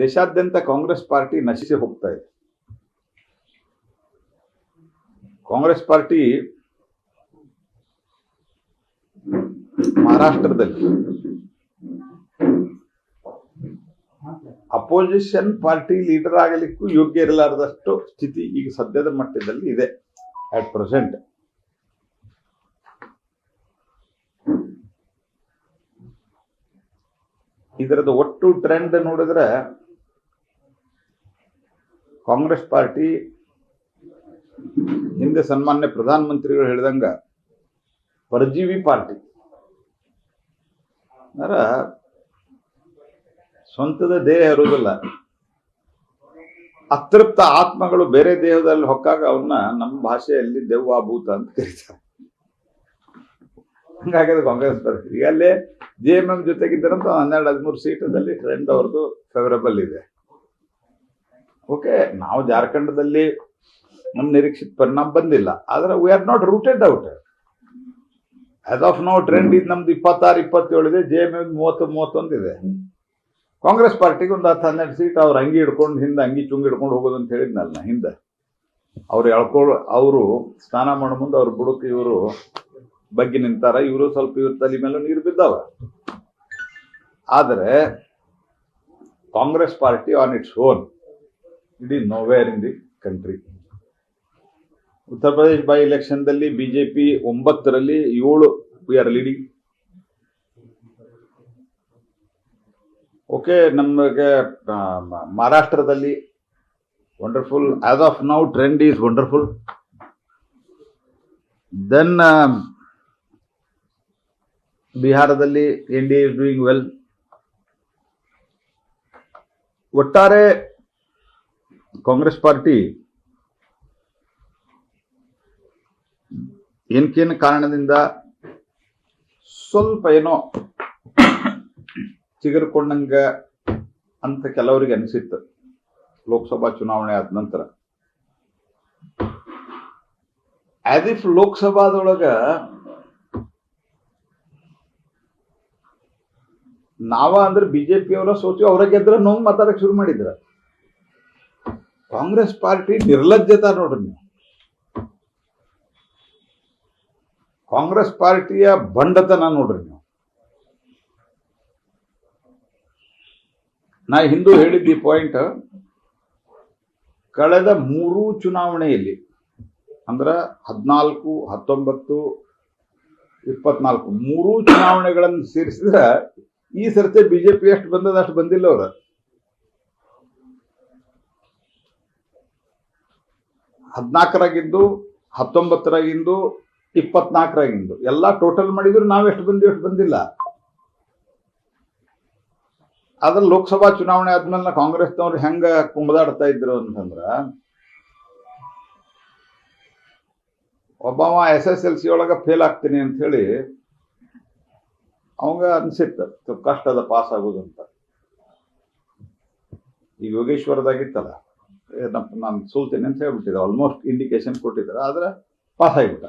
ದೇಶಾದ್ಯಂತ ಕಾಂಗ್ರೆಸ್ ಪಾರ್ಟಿ ನಶಿಸಿ ಹೋಗ್ತಾ ಇದೆ. ಕಾಂಗ್ರೆಸ್ ಪಾರ್ಟಿ ಮಹಾರಾಷ್ಟ್ರದಲ್ಲಿ ಅಪೋಸಿಷನ್ ಪಾರ್ಟಿ ಲೀಡರ್ ಆಗಲಿಕ್ಕೂ ಯೋಗ್ಯ ಇರಲಾರದಷ್ಟು ಸ್ಥಿತಿ ಈಗ ಸದ್ಯದ ಮಟ್ಟದಲ್ಲಿ ಇದೆ ಅಟ್ ಪ್ರೆಸೆಂಟ್. ಇದರದ ಒಟ್ಟು ಟ್ರೆಂಡ್ ನೋಡಿದ್ರೆ ಕಾಂಗ್ರೆಸ್ ಪಾರ್ಟಿ ಹಿಂದೆ ಸನ್ಮಾನ್ಯ ಪ್ರಧಾನಮಂತ್ರಿಗಳು ಹೇಳಿದಂಗ ಪರಜೀವಿ ಪಾರ್ಟಿ. ಅಂದ್ರೆ ಸ್ವಂತದ ದೇಹ ಇರುವುದಿಲ್ಲ, ಅತೃಪ್ತ ಆತ್ಮಗಳು ಬೇರೆ ದೇಹದಲ್ಲಿ ಹೊಕ್ಕಾಗ ಅವನ್ನ ನಮ್ಮ ಭಾಷೆಯಲ್ಲಿ ದೆವ್ವ ಭೂತ ಅಂತ ಕರೀತಾರೆ. ಹಂಗಾಗಿದೆ ಕಾಂಗ್ರೆಸ್ ಪಾರ್ಟಿ. ಈಗ ಅಲ್ಲೇ JMM ಜೊತೆಗಿದ್ದರಂತ 12-13 ಸೀಟದಲ್ಲಿ ಟ್ರೆಂಡ್ ಅವ್ರದ್ದು ಫೇವರಬಲ್ ಇದೆ. ಓಕೆ, ನಾವು ಜಾರ್ಖಂಡದಲ್ಲಿ ನಮ್ಮ ನಿರೀಕ್ಷಿತ ಪರಿಣಾಮ ಬಂದಿಲ್ಲ, ಆದ್ರೆ we are not rooted out. As of now trend ಇದು ನಮ್ದು 26-27 ಇದೆ, JMM 30-31 ಇದೆ. ಕಾಂಗ್ರೆಸ್ ಪಾರ್ಟಿಗೆ ಒಂದು 10-12 ಸೀಟ್ ಅವ್ರು ಅಂಗಿ ಹಿಡ್ಕೊಂಡು ಹಿಂದೆ ಅಂಗಿ ಚುಂಗಿ ಹಿಡ್ಕೊಂಡು ಹೋಗೋದು ಅಂತ ಹೇಳಿದ್ನಲ್ಲ ಹಿಂದೆ. ಅವರು ಸ್ನಾನ ಮಾಡೋ ಮುಂದೆ ಅವ್ರ ಬುಡಕ್ಕೆ ಇವರು ಬಗ್ಗೆ ನಿಂತಾರ. ಇವರು ಸ್ವಲ್ಪ ಇವ್ರ ತಲೆ ಮೇಲೆ ನೀರು ಬಿದ್ದಾವ. ಆದರೆ Congress party on its own it is nowhere in the country. Uttar Pradesh by ಎಲೆಕ್ಷನ್ದಲ್ಲಿ BJP 9ರಲ್ಲಿ 7 ವಿ ಆರ್ ಲೀಡಿಂಗ್. ಓಕೆ, ನಮಗೆ ಮಹಾರಾಷ್ಟ್ರದಲ್ಲಿ wonderful. As of now trend is wonderful. Then ಬಿಹಾರದಲ್ಲಿ NDA ಇಸ್ ಡೂಯಿಂಗ್ ವೆಲ್. ಒಟ್ಟಾರೆ ಕಾಂಗ್ರೆಸ್ ಪಾರ್ಟಿ ಏನಕ್ಕೇನು ಕಾರಣದಿಂದ ಸ್ವಲ್ಪ ಏನೋ ಚಿಗುರ್ಕೊಂಡಂಗ ಅಂತ ಕೆಲವರಿಗೆ ಅನಿಸಿತ್ತು ಲೋಕಸಭಾ ಚುನಾವಣೆ ಆದ ನಂತರ. ಆಸ್ ಇಫ್ ಲೋಕಸಭಾದೊಳಗ ನಾವ ಅಂದ್ರೆ BJP ಅವರ ಸೋಚು ಅವರ ಗೆದ್ರ ನೋವು ಮಾತಾಡಕ್ ಶುರು ಮಾಡಿದ್ರ. ಕಾಂಗ್ರೆಸ್ ಪಾರ್ಟಿ ನಿರ್ಲಜ್ಜತಾ ನೋಡ್ರಿ ನೀವು. ಕಾಂಗ್ರೆಸ್ ಪಾರ್ಟಿಯ ಬಂಡತನ ನೋಡ್ರಿ ನೀವು. ನಾ ಹಿಂದೂ ಹೇಳಿದ್ದ ಈ ಪಾಯಿಂಟ್, ಕಳೆದ 3 ಚುನಾವಣೆಯಲ್ಲಿ ಅಂದ್ರ 14, 19, 24 3 ಚುನಾವಣೆಗಳನ್ನು ಸೇರಿಸಿದ್ರೆ ಈ ಸರ್ತಿ BJP ಎಷ್ಟು ಬಂದದ ಅಷ್ಟು ಬಂದಿಲ್ಲ. ಅವ್ರ 14ರಾಗಿದ್ದು, 19ರಾಗಿಂದು, 24ರಾಗಿಂದು ಎಲ್ಲ ಟೋಟಲ್ ಮಾಡಿದ್ರು ನಾವೆಷ್ಟು ಬಂದಿವಿ ಎಷ್ಟು ಬಂದಿಲ್ಲ. ಆದ್ರೆ ಲೋಕಸಭಾ ಚುನಾವಣೆ ಆದ್ಮೇಲೆ ಕಾಂಗ್ರೆಸ್ನವ್ರು ಹೆಂಗ ಕುಂಬದಾಡ್ತಾ ಇದ್ರು ಅಂತಂದ್ರ, ಒಬ್ಬವ SSLC ಒಳಗ ಫೇಲ್ ಆಗ್ತೀನಿ ಅಂತ ಹೇಳಿ ಅವಂಗ ಅನ್ಸಿತ್ತು ಕಷ್ಟದ ಪಾಸ್ ಆಗೋದು ಅಂತ. ಈಗ ಯೋಗೇಶ್ವರದಾಗಿತ್ತಲ್ಲ, ನಾನು ಸೋಲ್ತೇನೆ ಅಂತ ಹೇಳ್ಬಿಟ್ಟಿದ್ದೆ, ಆಲ್ಮೋಸ್ಟ್ ಇಂಡಿಕೇಶನ್ ಕೊಟ್ಟಿದ್ದಾರೆ. ಆದ್ರೆ ಪಾಸ್ ಆಗಿಬಿಟ್ಟ,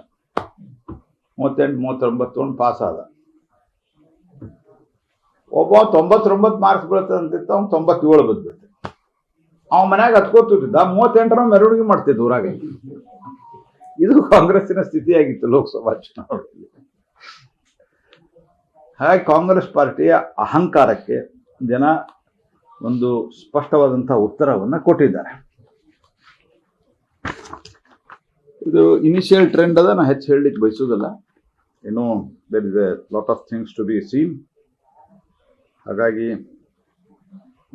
38-39 ತೊಗೊಂಡು ಪಾಸ್ ಆದ. ಒಬ್ಬ 99 ಮಾರ್ಕ್ಸ್ ಬೀಳ್ತದೆ ಅಂತಿತ್ತು, ಅವ್ನು 97 ಬಂದ್ಬಿಡ್ತು. ಅವ ಮನ್ಯಾಗ ಹತ್ಕೋತಿದ್ದ, 38ರ ಮೆರವಣಿಗೆ ಮಾಡ್ತಿದ್ದ ಊರಾಗ. ಇದು ಕಾಂಗ್ರೆಸ್ಸಿನ ಸ್ಥಿತಿಯಾಗಿತ್ತು ಲೋಕಸಭಾ ಚುನಾವಣೆಯಲ್ಲಿ. ಹಾಗೆ ಕಾಂಗ್ರೆಸ್ ಪಾರ್ಟಿಯ ಅಹಂಕಾರಕ್ಕೆ ಜನ ಒಂದು ಸ್ಪಷ್ಟವಾದಂತಹ ಉತ್ತರವನ್ನ ಕೊಟ್ಟಿದ್ದಾರೆ. ಇದು ಇನಿಷಿಯಲ್ ಟ್ರೆಂಡ್ ಅದ, ನಾ ಹೆಚ್ಚು ಹೇಳಲಿಕ್ಕೆ ಬಯಸೋದಲ್ಲ. ಇನ್ನು there is a lot of things to be seen. ಹಾಗಾಗಿ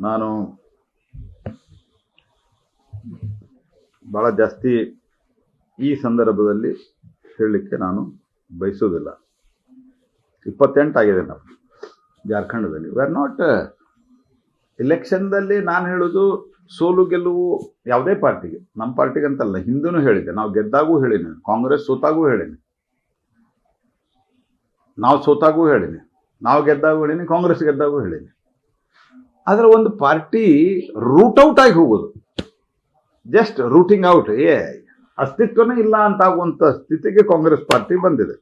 ನಾನು ಬಹಳ ಜಾಸ್ತಿ ಈ ಸಂದರ್ಭದಲ್ಲಿ ಹೇಳಲಿಕ್ಕೆ ನಾನು ಬಯಸೋದಿಲ್ಲ. 28 ಆಗಿದೆ ನಾವು ಜಾರ್ಖಂಡದಲ್ಲಿ. ವಿ ಆರ್ ನಾಟ್ ಎಲೆಕ್ಷನ್ದಲ್ಲಿ ನಾನು ಹೇಳೋದು ಸೋಲು ಗೆಲುವು ಯಾವುದೇ ಪಾರ್ಟಿಗೆ, ನಮ್ಮ ಪಾರ್ಟಿಗೆ ಅಂತಲ್ಲ, ಹಿಂದೂ ಹೇಳಿದೆ. ನಾವು ಗೆದ್ದಾಗೂ ಹೇಳಿನಿ, ಕಾಂಗ್ರೆಸ್ ಸೋತಾಗೂ ಹೇಳಿನಿ, ನಾವು ಸೋತಾಗೂ ಹೇಳಿನಿ, ನಾವು ಗೆದ್ದಾಗೂ ಹೇಳಿನಿ, ಕಾಂಗ್ರೆಸ್ ಗೆದ್ದಾಗೂ ಹೇಳಿನಿ. ಆದ್ರೆ ಒಂದು ಪಾರ್ಟಿ ರೂಟ್ ಔಟ್ ಆಗಿ ಹೋಗೋದು, ಜಸ್ಟ್ ರೂಟಿಂಗ್ ಔಟ್, ಅಸ್ತಿತ್ವನೇ ಇಲ್ಲ ಅಂತ ಆಗುವಂತ ಸ್ಥಿತಿಗೆ ಕಾಂಗ್ರೆಸ್ ಪಾರ್ಟಿ ಬಂದಿದೆ.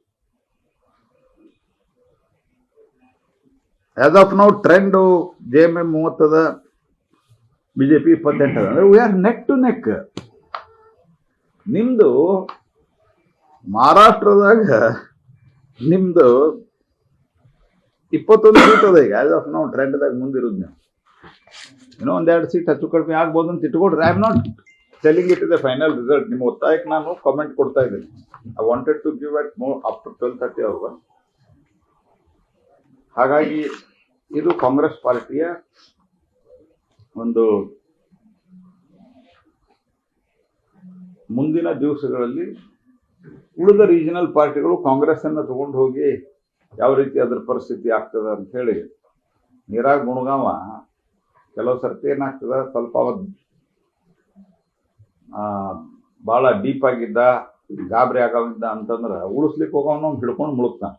As of now trend JMM 30 BJP 28 ಅದ. ಅಂದ್ರೆ we are neck to neck. ನಿಮ್ದು ಮಹಾರಾಷ್ಟ್ರದಾಗ ನಿಮ್ದು 21 ಸೀಟ್ ಅದ ಈಗ ಆಸ್ ಆಫ್ ನಾವು ಟ್ರೆಂಡ್ದಾಗ ಮುಂದಿರೋದು. ನೀವು ಇನ್ನೂ ಒಂದೆರಡು ಸೀಟ್ ಹೆಚ್ಚು ಕಡಿಮೆ ಆಗ್ಬೋದು ಅಂತ ಇಟ್ಕೊಡ್ರಿ. I am not telling it is a final result. ನಿಮ್ಮ ಒತ್ತಾಯಕ್ಕೆ ನಾನು ಕಾಮೆಂಟ್ ಕೊಡ್ತಾ ಇದ್ದೀನಿ. I wanted to give at more up to 12:30 hour. ಹಾಗಾಗಿ ಇದು ಕಾಂಗ್ರೆಸ್ ಪಾರ್ಟಿಯ ಒಂದು ಮುಂದಿನ ದಿವಸಗಳಲ್ಲಿ ಉಳಿದ ರೀಜನಲ್ ಪಾರ್ಟಿಗಳು ಕಾಂಗ್ರೆಸ್ ಅನ್ನು ತಗೊಂಡು ಹೋಗಿ ಯಾವ ರೀತಿ ಅದರ ಪರಿಸ್ಥಿತಿ ಆಗ್ತದ ಅಂತ ಹೇಳಿ ನೀರಾಗ್ ಗುಣಗಾವ ಕೆಲವು ಸರ್ತಿ ಏನಾಗ್ತದ, ಸ್ವಲ್ಪ ಭಾಳ ಡೀಪ್ ಆಗಿದ್ದ, ಗಾಬರಿ ಆಗೋವಿದ್ದ ಅಂತಂದ್ರೆ ಉಳಿಸ್ಲಿಕ್ಕೆ ಹೋಗೋನು ಹಿಡ್ಕೊಂಡು ಮುಳುಗ್ತಾನೆ.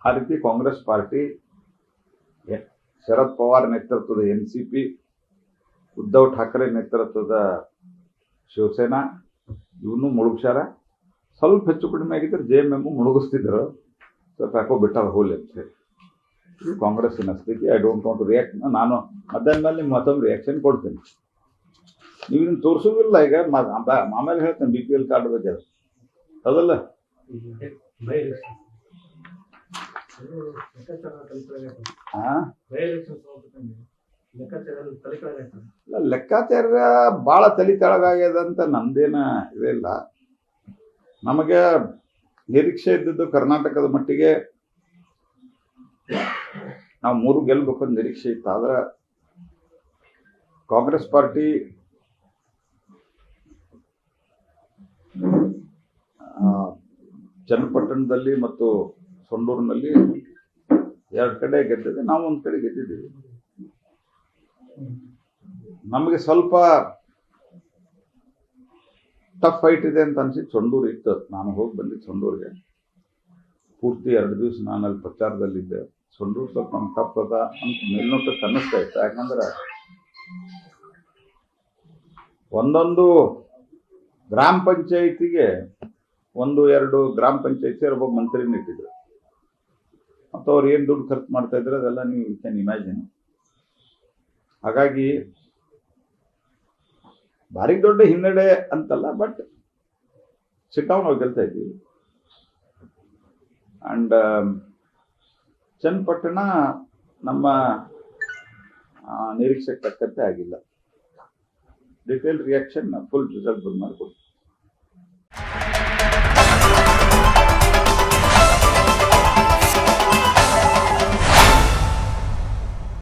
ಆ ರೀತಿ ಕಾಂಗ್ರೆಸ್ ಪಾರ್ಟಿ ಶರದ್ ಪವಾರ್ ನೇತೃತ್ವದ NCP, ಉದ್ಧವ್ ಠಾಕ್ರೆ ನೇತೃತ್ವದ ಶಿವಸೇನಾ ಇವನು ಮುಳುಗ್ಸಾರ. ಸ್ವಲ್ಪ ಹೆಚ್ಚು ಕಡಿಮೆ ಆಗಿದ್ರೆ JMM ಮುಳುಗಿಸ್ತಿದ್ರು. ಸ್ವಲ್ಪ ಯಾಕೋ ಬಿಟ್ಟಾರ ಹೋಲಿ ಅಂತ ಹೇಳಿ ಇದು ಕಾಂಗ್ರೆಸ್ಸಿನ ಸ್ಥಿತಿ. I don't want to react. ನಾನು ಮಧ್ಯಾಹ್ನ ಮೇಲೆ ನಿಮ್ಗೆ ಮತ್ತೊಂದು ರಿಯಾಕ್ಷನ್ ಕೊಡ್ತೀನಿ. ನೀವು ಇದನ್ನು ತೋರಿಸೋದಿಲ್ಲ ಈಗ, ಆಮೇಲೆ ಹೇಳ್ತೇನೆ BPL ಕಾರ್ಡ್ ಬಗ್ಗೆ. ಅದಲ್ಲ ಲೆಕ್ಕಾಚಾರ ಭಾಳ ತಲೆ ಕೆಳಗಾಗ್ಯದ ಅಂತ ನಂದೇನ ಇದಿಲ್ಲ. ನಮಗೆ ನಿರೀಕ್ಷೆ ಇದ್ದಿದ್ದು ಕರ್ನಾಟಕದ ಮಟ್ಟಿಗೆ ನಾವು 3 ಗೆಲ್ಬೇಕಂತ ನಿರೀಕ್ಷೆ ಇತ್ತು. ಆದ್ರೆ ಕಾಂಗ್ರೆಸ್ ಪಾರ್ಟಿ ಚನ್ನಪಟ್ಟಣದಲ್ಲಿ ಮತ್ತು ಸೊಂಡೂರಿನಲ್ಲಿ 2 ಕಡೆ ಗೆದ್ದಿದೆ. ನಾವು ಒಂದು ಕಡೆ ಗೆದ್ದಿದ್ದೀವಿ. ನಮಗೆ ಸ್ವಲ್ಪ ಟಫ್ ಫೈಟ್ ಇದೆ ಅಂತ ಅನ್ಸಿದ್ದು ಸೊಂಡೂರು ಇತ್ತು. ನಾನು ಹೋಗಿ ಬಂದಿದ್ದು ಸೊಂಡೂರಿಗೆ. ಪೂರ್ತಿ 2 ದಿವಸ ನಾನು ಅಲ್ಲಿ ಪ್ರಚಾರದಲ್ಲಿದ್ದೆ. ಸೊಂಡೂರು ಸ್ವಲ್ಪ ನಮ್ಗೆ ಟಫ್ ಅದ ಅಂತ ಮೇಲ್ನೋಟಕ್ಕೆ ಅನ್ನಿಸ್ತಾ ಇತ್ತು. ಯಾಕಂದ್ರೆ ಒಂದೊಂದು ಗ್ರಾಮ ಪಂಚಾಯಿತಿಗೆ 1-2 ಗ್ರಾಮ ಪಂಚಾಯಿತಿ ಒಬ್ಬ ಮಂತ್ರಿನ ಇಟ್ಟಿದ್ರು. ಮತ್ತು ಅವ್ರು ಏನು ದುಡ್ಡು ಖರ್ಚು ಮಾಡ್ತಾ ಇದ್ರೆ ಅದೆಲ್ಲ ನೀವು ಕ್ಯಾನ್ ಇಮ್ಯಾಜಿನ್. ಹಾಗಾಗಿ ಭಾರಿ ದೊಡ್ಡ ಹಿನ್ನಡೆ ಅಂತಲ್ಲ, ಬಟ್ ಸಿಟ್ಟಾವ್ ನಾವು ಗೆಲ್ತಾ ಇದ್ದೀವಿ. ಅಂಡ್ ಚನ್ನಪಟ್ಟಣ ನಮ್ಮ ನಿರೀಕ್ಷೆಗೆ ತಕ್ಕಂತೆ ಆಗಿಲ್ಲ. ಡಿಟೇಲ್ ರಿಯಾಕ್ಷನ್ ಫುಲ್ ರಿಸಲ್ಟ್ ಬಂದು ಮಾಡಿಕೊಡ್ತೀವಿ.